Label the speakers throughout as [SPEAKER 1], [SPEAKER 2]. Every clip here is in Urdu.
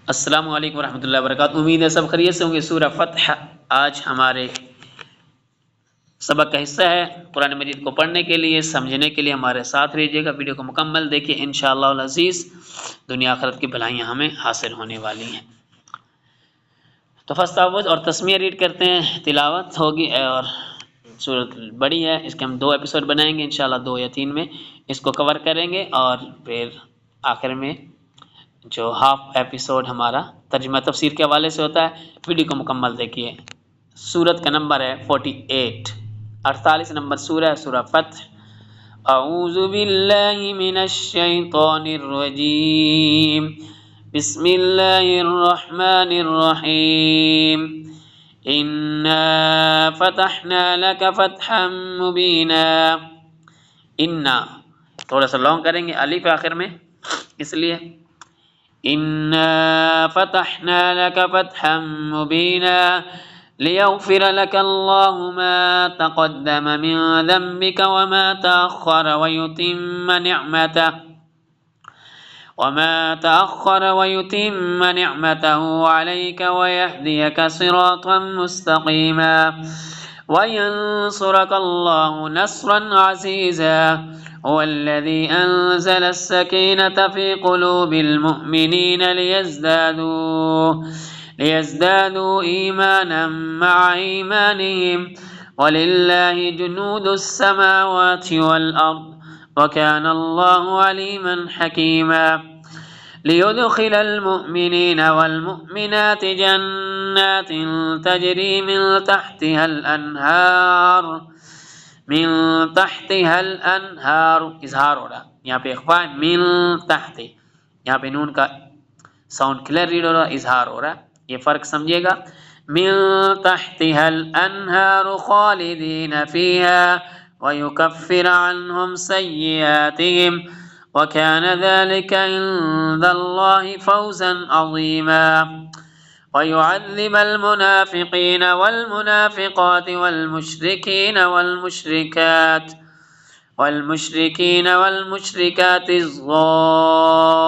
[SPEAKER 1] السلام علیکم ورحمۃ اللہ وبرکاتہ۔ امید ہے سب خیریت سے ہوں گے۔ سورہ فتح آج ہمارے سبق کا حصہ ہے۔ قرآن مجید کو پڑھنے کے لیے، سمجھنے کے لیے ہمارے ساتھ رہیے گا، ویڈیو کو مکمل دیکھیے، انشاءاللہ العزیز دنیا آخرت کی بھلائیاں ہمیں حاصل ہونے والی ہیں۔ تو فرسٹ تعوذ اور تسمیہ ریڈ کرتے ہیں، تلاوت ہوگی اور سورت بڑی ہے، اس کے ہم 2 ایپیسوڈ بنائیں گے انشاءاللہ، 2 یا 3 میں اس کو کور کریں گے، اور پھر آخر میں جو ہاف ایپیسوڈ ہمارا ترجمہ تفسیر کے حوالے سے ہوتا ہے۔ ویڈیو کو مکمل دیکھیے۔ سورت کا نمبر ہے 48، 48 نمبر سورہ ہے، سورہ فتح۔ اعوذ باللہ من الشیطان الرجیم، بسم اللہ الرحمن الرحیم۔ انا فتحنا لک فتحا مبینا۔ انا تھوڑا سا لانگ کریں گے، الف آخر میں، اس لیے انا فتحنا لك فتحا مبینا لیغفر لك الله ما تقدم من ذنبك وما تأخر ويتم نعمته عليك ويهديك صراطا مستقيما وينصرك الله نصرا عزيزا هو الذي أنزل السكينة في قلوب المؤمنين ليزدادوا إيمانا مع إيمانهم ولله جنود السماوات والأرض وكان الله عليما حكيما ليدخل المؤمنين والمؤمنات جنات تجري من تحتها الانہار اظہار ہو رہا، یہاں پہ اخفاء ہے، من تحت، یہاں پہ نون کا ساؤنڈ کلیئر ریڈ ہو رہا، اظہار ہو رہا، یہ فرق سمجھیے گا۔ من تحتها الانہار خالدین فیہا ویکفر عنہم سیئاتہم وکان ذلک عند اللہ فوزا عظیما ويعذب المنافقين والمنافقات والمشركين والمشركات الظانين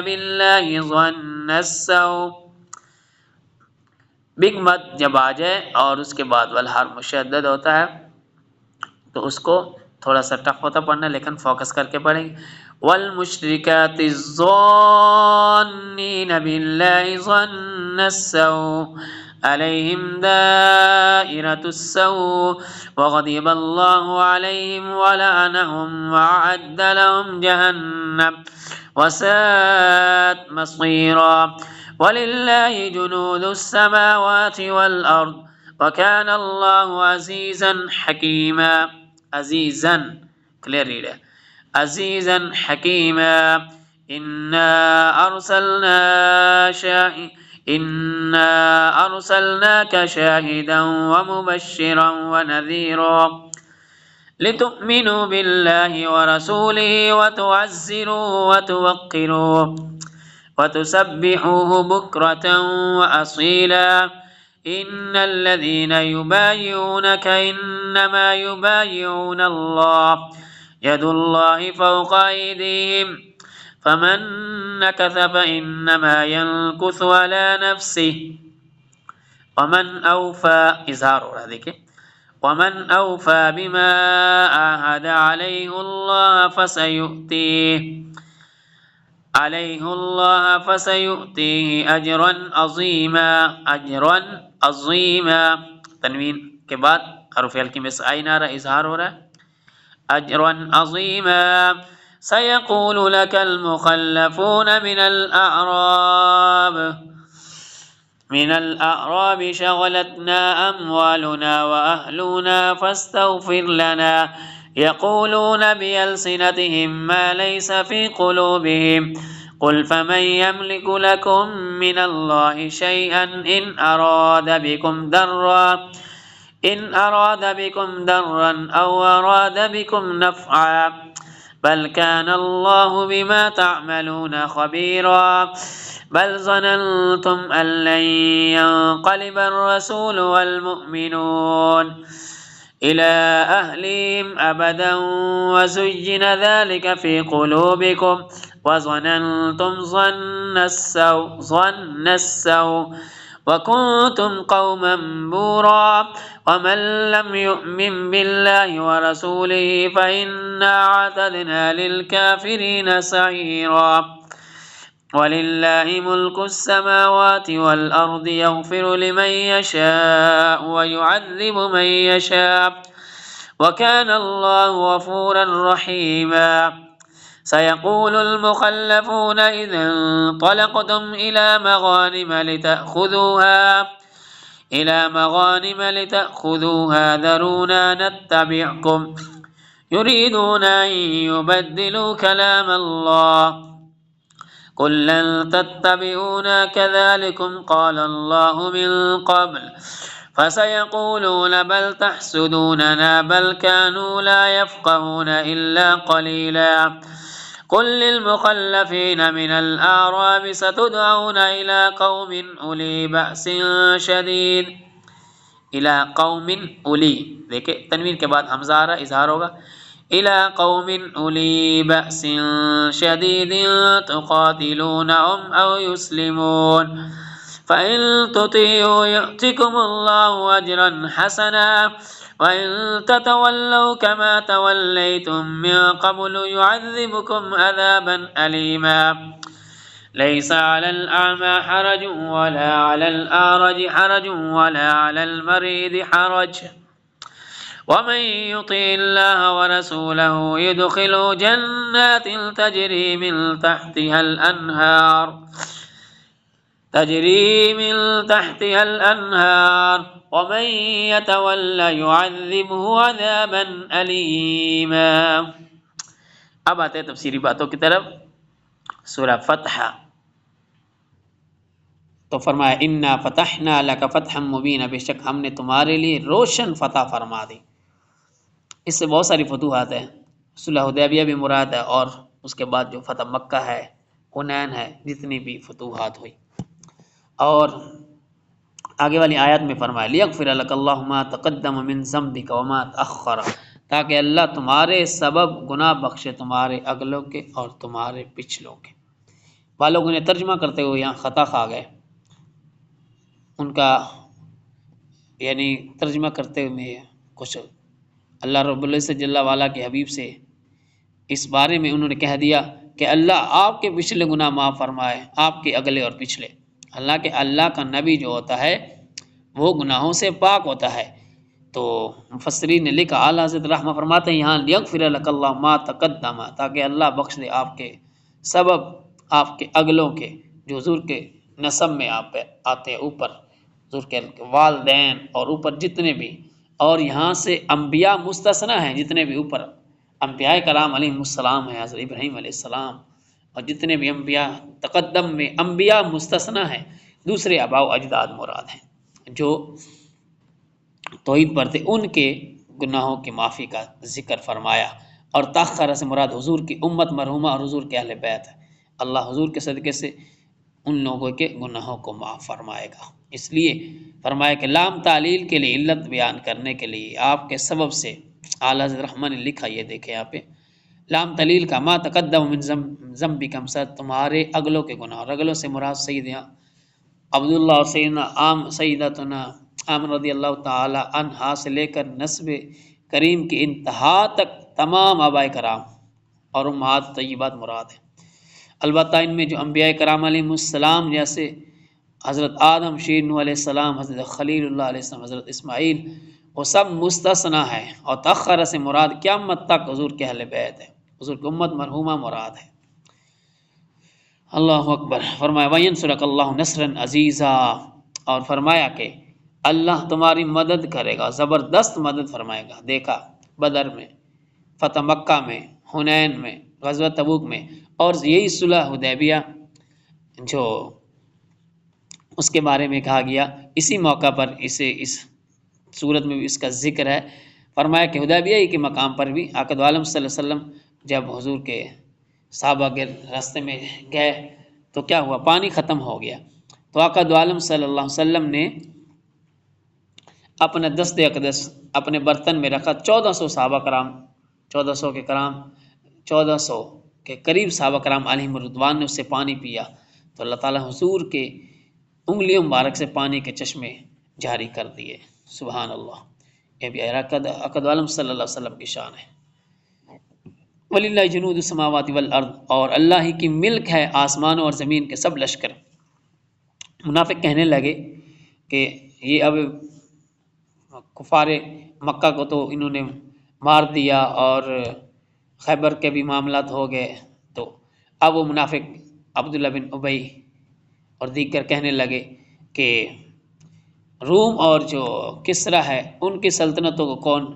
[SPEAKER 1] بالله ظن السوء۔ بگ مد جب آ جائے اور اس کے بعد والحر مشدد ہوتا ہے تو اس کو تھوڑا سا ٹف ہوتا پڑھنا، لیکن فوکس کر کے پڑھیں گے۔ والمشركات الظانين بالله ظن السوء عليهم دائرة السوء وغضب الله عليهم ولعنهم وأعد لهم جهنم وساءت مصيرا ولله جنود السماوات والأرض وكان الله عزيزا حكيما۔ عزيزا کلیئر ریڈ ہے، عزیزا حکیما۔ انا ارسلناك شاهدا ومبشرا ونذيرا لتؤمنوا بالله ورسوله وتعزروه وتوقروه وتسبحوه بكرة وأصيلا إن الذين يبايعونك إنما يبايعون الله يد الله فوق أيديهم فمن نكث فإنما ينكث على نفسه ومن أوفى إظهار ہو رہا، دیکھیں، ومن أوفى بما عاهد عليه الله فسيؤتيه أجرا عظيما۔ تنوین کے بعد حرف ہلکی میں سے آئین آ رہا، اظہار ہو رہا ہے، اجرا عظیما۔ سيقول لك المخلفون من الأعراب شغلتنا أموالنا وأهلنا فاستغفر لنا يقولون بألسنتهم ما ليس في قلوبهم قل فمن يملك لكم من الله شيئا إن أراد بكم ضرا أو أراد بكم نفعا بل كان الله بما تعملون خبيرا بل ظننتم أن لن ينقلب الرسول والمؤمنون إلى أهلهم أبدا وزين ذلك في قلوبكم وظننتم ظن السوء وكنتم قوما بورا ومن لم يؤمن بالله ورسوله فإنا أعتدنا للكافرين سعيرا ولله ملك السماوات والأرض يغفر لمن يشاء ويعذب من يشاء وكان الله غفورا رحيما سيقول المخلفون إذا انطلقتم إلى مغانم لتأخذوها ذرونا نتبعكم يريدون أن يبدلوا كلام الله قل لن تتبعونا كذلكم قال الله من قبل فسيقولون بل تحسدوننا بل كانوا لا يفقهون إلا قليلا قل للمخلفين من الأعراب ستدعون إلى قوم أولي بأس شديد إلى قوم أولي دیکھیں تنوین کے بعد حمزہ آ رہا اظہار ہوگا إلى قوم أولي بأس شديد تقاتلونهم أو يسلمون فإن تطيعوا يؤتكم الله أجرا حسنا وإن تتولوا كما توليتم من قبل يعذبكم عذابا أليما ليس على الأعمى حرج ولا على الأعرج حرج ولا على المريض حرج ومن يطع الله ورسوله يدخله جنات تجري من تحتها الأنهار ومن يتولى يعذبه عذابا أليما. اب آتے ہیں تفسیری باتوں کی طرف. سورہ فتح تو فرمایا انا فتحنا لک فتحا مبینا، بے شک ہم نے تمہارے لیے روشن فتح فرما دی. اس سے بہت ساری فتوحات ہیں. صلح حدیبیہ بھی مراد ہے اور اس کے بعد جو فتح مکہ ہے، حنین ہے، جتنی بھی فتوحات ہوئی. اور آگے والی آیات میں فرمایا لیغفر لک اللہ ما تقدم من ذنبک وما تأخر، تاکہ اللہ تمہارے سبب گناہ بخشے، تمہارے اگلوں کے اور تمہارے پچھلوں کے. بعض لوگوں نے ترجمہ کرتے ہوئے یہاں خطا کھا گئے. ان کا یعنی ترجمہ کرتے ہوئے کچھ اللہ رب العزت جل والا کے حبیب سے اس بارے میں انہوں نے کہہ دیا کہ اللہ آپ کے پچھلے گناہ معاف فرمائے، آپ کے اگلے اور پچھلے. حالانکہ اللہ کا نبی جو ہوتا ہے وہ گناہوں سے پاک ہوتا ہے. تو مفسرین نے لکھا، اعلیٰ حضرت رحمہ فرماتے ہیں یہاں لیغفر لک اللہ ما تقدم، تاکہ اللہ بخش دے آپ کے سبب آپ کے اگلوں کے جو حضور کے نسب میں آپ آتے ہیں، اوپر حضور کے والدین اور اوپر جتنے بھی، اور یہاں سے انبیاء مستثنی ہیں، جتنے بھی اوپر انبیاء کرام علیہ السلام ہیں، حضرت ابراہیم علیہ السلام اور جتنے بھی انبیاء تقدم میں انبیاء مستثنی ہیں، دوسرے آباء و اجداد مراد ہیں جو توحید پر تھے، ان کے گناہوں کی معافی کا ذکر فرمایا. اور تاخر سے مراد حضور کی امت مرحومہ اور حضور کے اہل بیت ہے. اللہ حضور کے صدقے سے ان لوگوں کے گناہوں کو معاف فرمائے گا. اس لیے فرمایا کہ لام تعلیل کے لیے، علت بیان کرنے کے لیے آپ کے سبب سے اعلیٰ حضرت رحمہ نے لکھا، یہ دیکھیں یہاں پہ لام تعلیل کا ما تقدم من ذنبک، تمہارے اگلوں کے گناہ، اور اگلوں سے مراد سیدنا عبداللہ اور سیدتنا آمنہ رضی اللہ تعالی عنہا سے لے کر نسب کریم کی انتہا تک تمام آباء کرام اور امہات طیبات مراد ہیں. البتہ ان میں جو انبیاء کرام علیہ السلام جیسے حضرت آدم، شیر نوح علیہ السلام، حضرت خلیل اللہ علیہ السلام، حضرت اسماعیل، وہ سب مستثنی ہے. اور تأخر سے مراد قیامت تک حضور کے اہل بیت ہے، حضور کی امت مرحومہ مراد ہے. اللہ اکبر. فرمایا وینصرک اللہ نصرا عزیزا، اور فرمایا کہ اللہ تمہاری مدد کرے گا، زبردست مدد فرمائے گا. دیکھا بدر میں، فتح مکہ میں، حنین میں، غزوہ تبوک میں، اور یہی صلح حدیبیہ جو اس کے بارے میں کہا گیا، اسی موقع پر اسے اس صورت میں بھی اس کا ذکر ہے. فرمایا کہ حدیبیہ کے مقام پر بھی آقا عالم صلی اللہ علیہ وسلم جب حضور کے صحابہ کے راستے میں گئے تو کیا ہوا، پانی ختم ہو گیا. تو آقا عالم صلی اللہ علیہ وسلم نے اپنا دست اقدس اپنے برتن میں رکھا. 1400 صحابہ کرام، 1400 کے قریب صحابہ کرام علیہم الرضوان نے اس سے پانی پیا تو اللہ تعالیٰ حضور کے انگلیوں مبارک سے پانی کے چشمے جاری کر دیے۔ سبحان اللہ، یہ بھی عقد عالم صلی اللہ علیہ وسلم کی شان ہے۔ وَلِلَّهِ جُنُودُ السَّمَاوَاتِ وَالْأَرْضِ، اور اللہ ہی کی ملک ہے آسمانوں اور زمین کے سب لشکر۔ منافق کہنے لگے کہ یہ اب کفار مکہ کو تو انہوں نے مار دیا اور خیبر کے بھی معاملات ہو گئے، تو اب وہ منافق عبداللہ بن ابی اور دیگر کہنے لگے کہ روم اور جو کسرا ہے ان کی سلطنتوں کو کون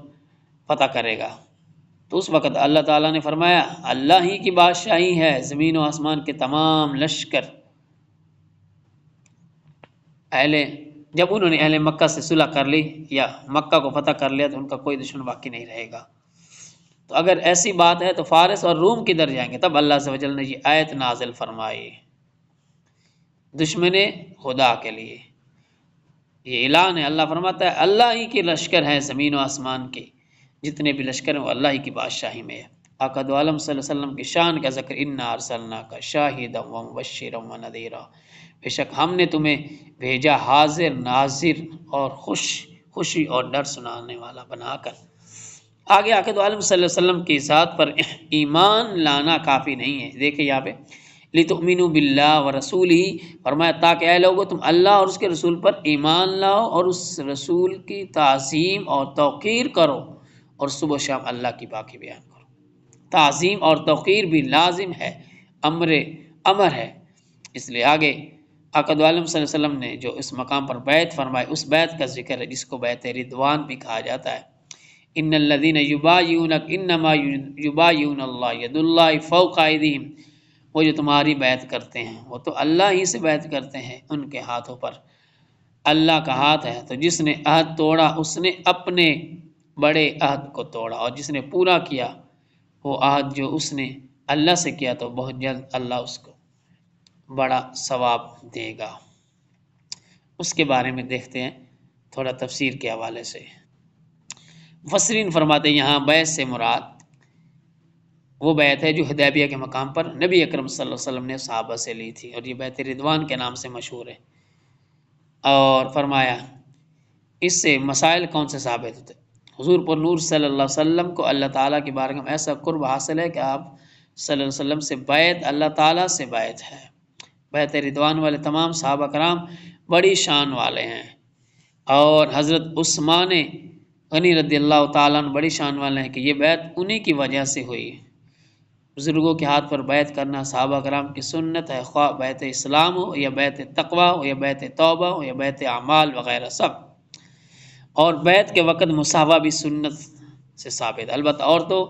[SPEAKER 1] فتح کرے گا؟ تو اس وقت اللہ تعالیٰ نے فرمایا اللہ ہی کی بادشاہی ہے، زمین و آسمان کے تمام لشکر جب انہوں نے اہل مکہ سے صلح کر لی یا مکہ کو فتح کر لیا تو ان کا کوئی دشمن باقی نہیں رہے گا۔ تو اگر ایسی بات ہے تو فارس اور روم کدھر جائیں گے؟ تب اللہ عز و جل نے یہ آیت نازل فرمائی دشمن خدا کے لیے۔ یہ اعلان ہے، اللہ فرماتا ہے اللہ ہی کے لشکر ہیں، زمین و آسمان کے جتنے بھی لشکر ہیں وہ اللہ ہی کی بادشاہی میں ہے۔ آقا دو عالم صلی اللہ علیہ وسلم کی شان کا ذکر انا ارسلناک شاہدا ومبشرا ونذیرا، بے شک ہم نے تمہیں بھیجا حاضر ناظر اور خوشی اور ڈر سنانے والا بنا کر۔ آگے آقا دو عالم صلی اللہ علیہ وسلم کی ذات پر ایمان لانا کافی نہیں ہے۔ دیکھیں یہاں پہ لِتُؤْمِنُوا بِاللَّهِ وَرَسُولِهِ، فرمایا تاکہ اے لوگو تم اللہ اور اس کے رسول پر ایمان لاؤ اور اس رسول کی تعظیم اور توقیر کرو اور صبح و شام اللہ کی پاکی بیان کرو۔ تعظیم اور توقیر بھی لازم ہے، امر ہے۔ اس لیے آگے آقا دو عالم صلی اللہ علیہ وسلم نے جو اس مقام پر بیعت فرمائی اس بیعت کا ذکر ہے جس کو بیعت رضوان بھی کہا جاتا ہے۔ ان الذین یبایعونک انما یبایعون اللہ ید اللہ فوق ایدیہم، وہ جو تمہاری بیعت کرتے ہیں وہ تو اللہ ہی سے بیعت کرتے ہیں، ان کے ہاتھوں پر اللہ کا ہاتھ ہے۔ تو جس نے عہد توڑا اس نے اپنے بڑے عہد کو توڑا، اور جس نے پورا کیا وہ عہد جو اس نے اللہ سے کیا تو بہت جلد اللہ اس کو بڑا ثواب دے گا۔ اس کے بارے میں دیکھتے ہیں تھوڑا تفسیر کے حوالے سے۔ مفسرین فرماتے ہیں یہاں بیعت سے مراد وہ بیعت ہے جو حدیبیہ کے مقام پر نبی اکرم صلی اللہ علیہ وسلم نے صحابہ سے لی تھی، اور یہ بیعت رضوان کے نام سے مشہور ہے۔ اور فرمایا اس سے مسائل کون سے ثابت ہوتے؟ حضور پر نور صلی اللہ علیہ وسلم کو اللہ تعالیٰ کی بارگاہ میں ایسا قرب حاصل ہے کہ آپ صلی اللہ علیہ وسلم سے بیعت اللہ تعالیٰ سے بیعت ہے۔ بیعت رضوان والے تمام صحابہ کرام بڑی شان والے ہیں، اور حضرت عثمان غنی رضی اللہ تعالیٰ عنہ بڑی شان والے ہیں کہ یہ بیعت انہی کی وجہ سے ہوئی۔ بزرگوں کے ہاتھ پر بیعت کرنا صحابہ کرام کی سنت ہے، خواہ بیعت اسلام ہو یا بیعت تقوی ہو یا بیعت توبہ ہو یا بیعت اعمال وغیرہ سب۔ اور بیعت کے وقت مساوہ بھی سنت سے ثابت، البتہ عورتوں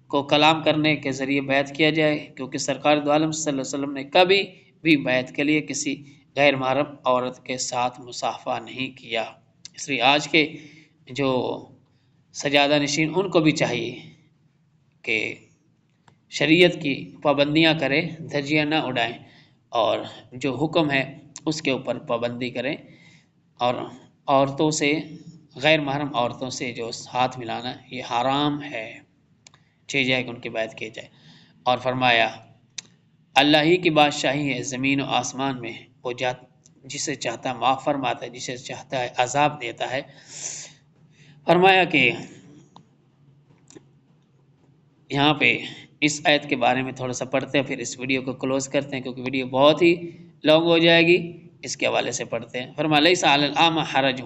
[SPEAKER 1] کو کلام کرنے کے ذریعے بیعت کیا جائے، کیونکہ سرکار دو عالم صلی اللہ علیہ وسلم نے کبھی بھی بیعت کے لیے کسی غیر محرم عورت کے ساتھ مصافحہ نہیں کیا۔ اس لیے آج کے جو سجادہ نشین ان کو بھی چاہیے کہ شریعت کی پابندیاں کریں، دھجیاں نہ اڑائیں، اور جو حکم ہے اس کے اوپر پابندی کریں، اور عورتوں سے غیر محرم عورتوں سے جو ہاتھ ملانا یہ حرام ہے، چاہیے جائے کہ ان کی بیعت کی جائے۔ اور فرمایا اللہ ہی کی بادشاہی ہے زمین و آسمان میں، وہ جسے چاہتا ہے معاف فرماتا ہے، جسے چاہتا ہے عذاب دیتا ہے۔ فرمایا کہ یہاں پہ اس آیت کے بارے میں تھوڑا سا پڑھتے ہیں، پھر اس ویڈیو کو کلوز کرتے ہیں کیونکہ ویڈیو بہت ہی لانگ ہو جائے گی، اس کے حوالے سے پڑھتے ہیں۔ فرمایا لیس علی الاعمى حرج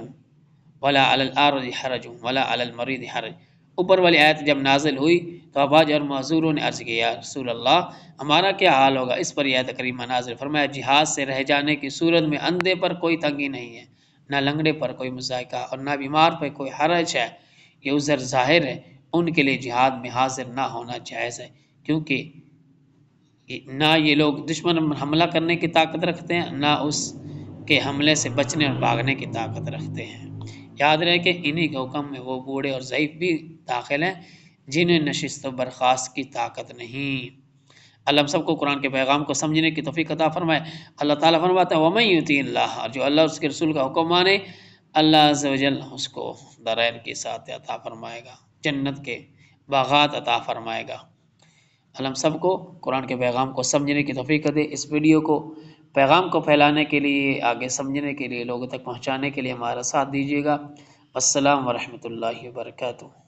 [SPEAKER 1] ولا علی الأعرج حرج ولا علی المریض حرج۔ اوپر والی آیت جب نازل ہوئی تو افواج اور معذوروں نے عرض کیا یا رسول اللہ ہمارا کیا حال ہوگا؟ اس پر یہ آیت کریمہ نازل۔ فرمایا جہاد سے رہ جانے کی صورت میں اندھے پر کوئی تنگی نہیں ہے، نہ لنگڑے پر کوئی مضائقہ، اور نہ بیمار پر کوئی حرج ہے، یہ عذر ظاہر ہے، ان کے لیے جہاد میں حاضر نہ ہونا جائز ہے، کیونکہ نہ یہ لوگ دشمن حملہ کرنے کی طاقت رکھتے ہیں، نہ اس کے حملے سے بچنے اور بھاگنے کی طاقت رکھتے ہیں۔ یاد رہے کہ انہی کے حکم میں وہ بوڑھے اور ضعیف بھی داخل ہیں جنہیں نشست و برخاست کی طاقت نہیں۔ اللہ ہم سب کو قرآن کے پیغام کو سمجھنے کی توفیق عطا فرمائے۔ اللہ تعالیٰ فرماتا ہے وَمَن يُطِعِ اللَّهَ، اور جو اللہ اور اس کے رسول کا حکم مانے اللہ عز و جل اس کو دارین کے ساتھ عطا فرمائے گا، جنت کے باغات عطا فرمائے گا۔ اللہ ہم سب کو قرآن کے پیغام کو سمجھنے کی توفیق دے۔ اس ویڈیو کو پیغام کو پھیلانے کے لیے، آگے سمجھنے کے لیے، لوگوں تک پہنچانے کے لیے ہمارا ساتھ دیجیے گا۔ السلام ورحمۃ اللہ وبرکاتہ۔